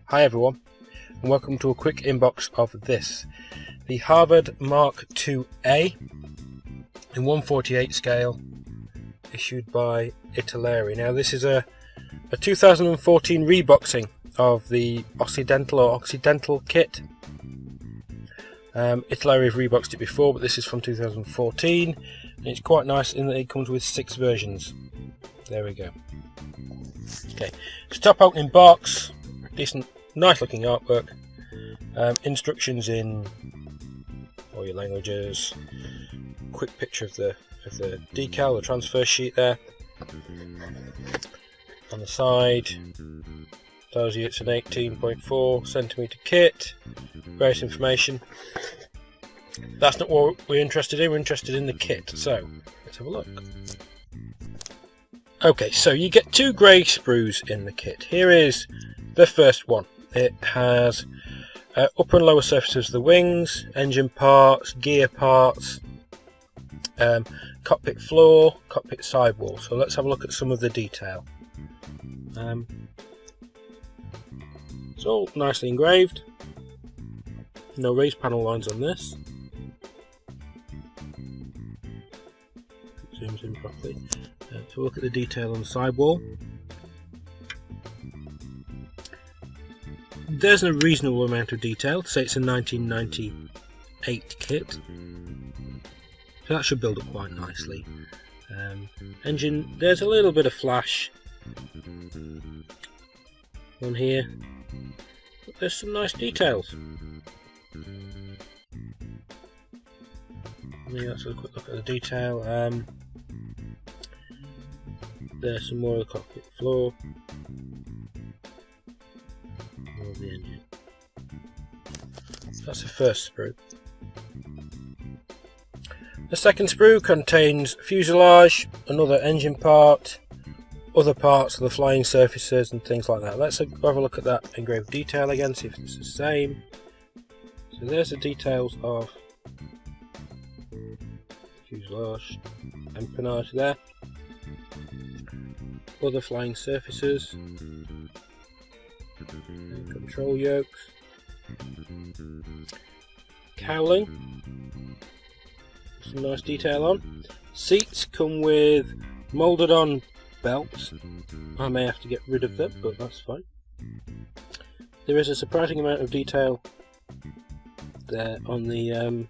Hi everyone, and welcome to a quick inbox of this. The Harvard Mark IIA in 1/48 scale, issued by Italeri. Now this is a 2014 reboxing of the Occidental kit. Italeri have reboxed it before, but this is from 2014, and it's quite nice in that it comes with 6 versions. There we go. Okay, so top opening box, decent, nice looking artwork, instructions in all your languages, quick picture of the decal, the transfer sheet there. On the side, tells you it's an 18.4 centimetre kit, various information. That's not what we're interested in, we're interested in the kit, so let's have a look. Okay, so you get 2 grey sprues in the kit. Here is the first one. It has upper and lower surfaces of the wings, engine parts, gear parts, cockpit floor, cockpit sidewall. So let's have a look at some of the detail. It's all nicely engraved. No raised panel lines on this. Zooms in properly. So look at the detail on the sidewall. There's a reasonable amount of detail. Say it's a 1998 kit, so that should build up quite nicely. Engine, there's a little bit of flash on here, but there's some nice details. Let's have a quick look at the detail. There's some more of the cockpit floor. More of the engine. That's the first sprue. The second sprue contains fuselage, another engine part, other parts of the flying surfaces and things like that. Let's have a look at that engraved detail again, see if it's the same. So there's the details of fuselage, empennage there. Other flying surfaces, control yokes, cowling, some nice detail on. Seats come with moulded on belts. I may have to get rid of them, but that's fine. There is a surprising amount of detail there on the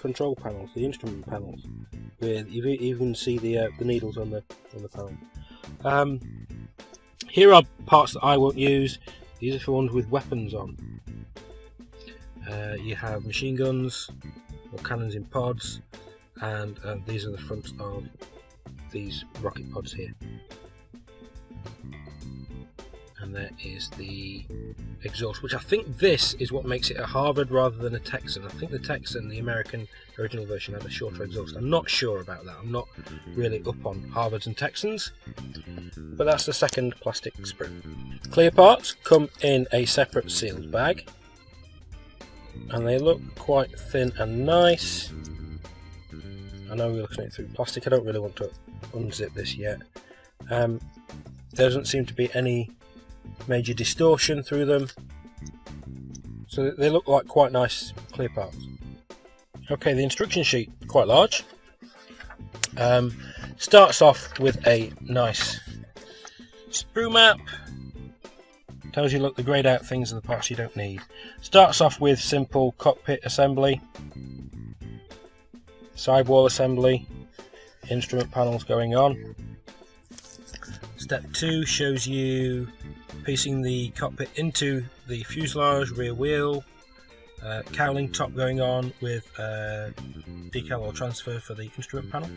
control panels, the instrument panels. You even see the needles on the panel. Here are parts that I won't use. These are for ones with weapons on. You have machine guns or cannons in pods, and these are the fronts of these rocket pods here. And there is the exhaust, which I think this is what makes it a Harvard rather than a Texan. I think the Texan, the American original version, had a shorter exhaust. I'm not sure about that. I'm not really up on Harvards and Texans, but that's the second plastic sprue. Clear parts come in a separate sealed bag, and they look quite thin and nice. I know we're looking at it through plastic. I don't really want to unzip this yet. There doesn't seem to be any major distortion through them, so they look like quite nice clear parts. Okay, the instruction sheet, quite large. Starts off with a nice sprue map. Tells you, look, the greyed out things are the parts you don't need. Starts off with simple cockpit assembly, sidewall assembly, instrument panels going on. Step 2 shows you piecing the cockpit into the fuselage, rear wheel, cowling top going on with decal or transfer for the instrument panel.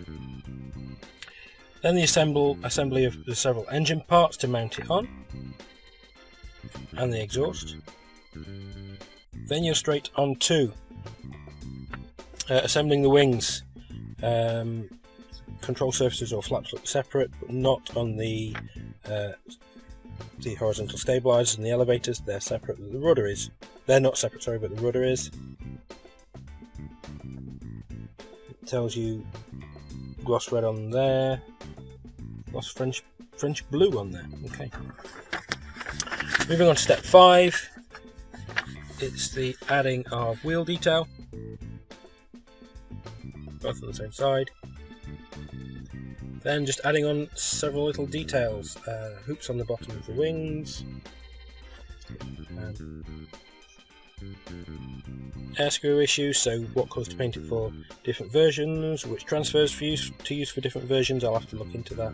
Then the assembly of the several engine parts to mount it on, and the exhaust. Then you're straight on to assembling the wings. Control surfaces or flaps look separate, but not on the horizontal stabilizers and the elevators. They're separate. The rudder is. They're not separate, sorry, but the rudder is. It tells you gloss red on there, gloss French blue on there. Okay. Moving on to step 5, it's the adding of wheel detail, both on the same side. Then just adding on several little details, hoops on the bottom of the wings, air screw issues, so what colours to paint it for different versions, which transfers to use for different versions, I'll have to look into that,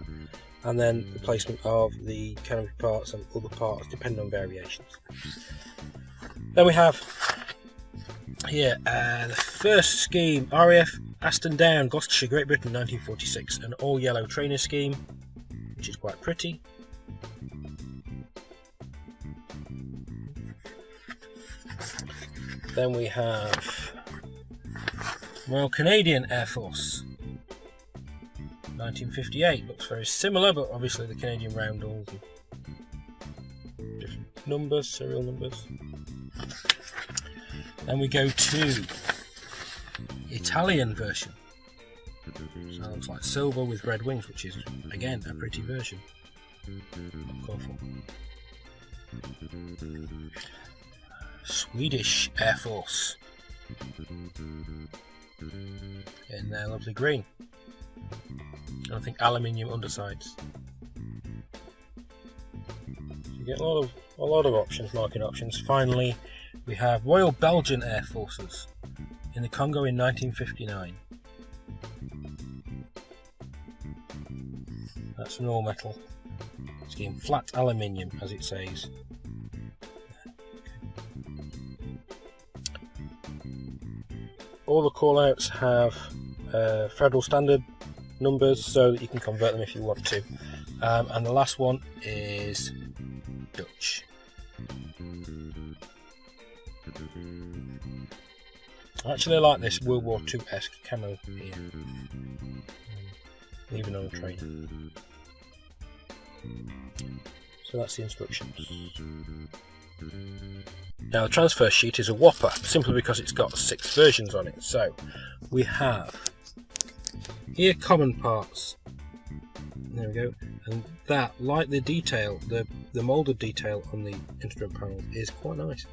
and then the placement of the canopy parts and other parts depending on variations. Then we have here the first scheme, RAF Aston Down, Gloucestershire, Great Britain, 1946, an all yellow trainer scheme, which is quite pretty. Then we have Royal Canadian Air Force, 1958. Looks very similar, but obviously the Canadian roundels, different numbers, serial numbers. Then we go to Italian version. So it looks like silver with red wings, which is again a pretty version. Colourful. Swedish Air Force in their lovely green. I think aluminium undersides. So you get a lot of options, marking options. Finally, we have Royal Belgian Air Forces in the Congo in 1959. That's an all metal scheme, flat aluminium as it says. All the callouts have Federal Standard numbers so that you can convert them if you want to. And the last one is Dutch. I actually like this World War II-esque camo here, even on a train. So that's the instructions. Now the transfer sheet is a whopper, simply because it's got 6 versions on it. So we have here common parts. There we go. And that, like the detail, the moulded detail on the instrument panel is quite nice.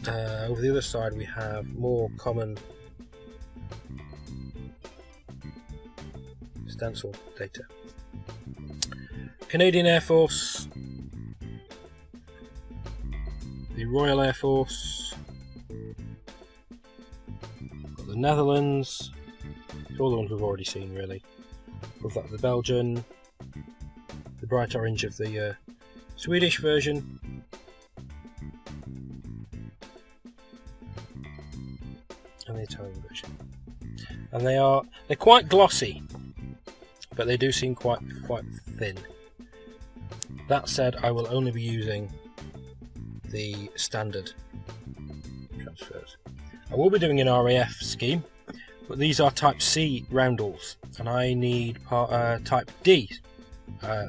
Over the other side we have more common stencil data. Canadian Air Force, the Royal Air Force, got the Netherlands, all the ones we've already seen really. Above that the Belgian, the bright orange of the Swedish version, and the Italian version. And they're quite glossy, but they do seem quite thin. That said, I will only be using the standard transfers. I will be doing an RAF scheme, but these are Type C roundels, and I need Type D,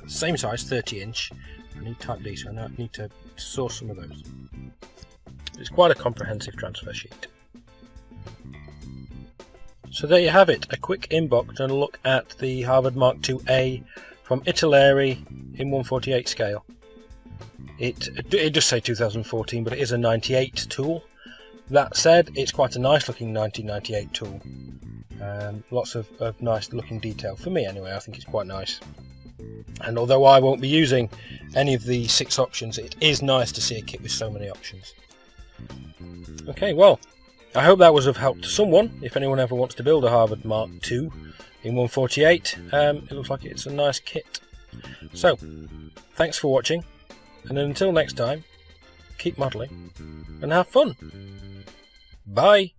same size, 30 inch. I need Type D, so I need to source some of those. It's quite a comprehensive transfer sheet. So there you have it, a quick inbox and a look at the Harvard Mark II-A from Italeri in 1/48 scale. It does say 2014, but it is a 98 tool. That said, it's quite a nice looking 1998 tool. Lots of nice looking detail. For me anyway, I think it's quite nice. And although I won't be using any of the 6 options, it is nice to see a kit with so many options. Okay, well, I hope that was of help to someone. If anyone ever wants to build a Harvard Mark II in 1/48, it looks like it's a nice kit. So, thanks for watching, and until next time, keep modelling and have fun. Bye!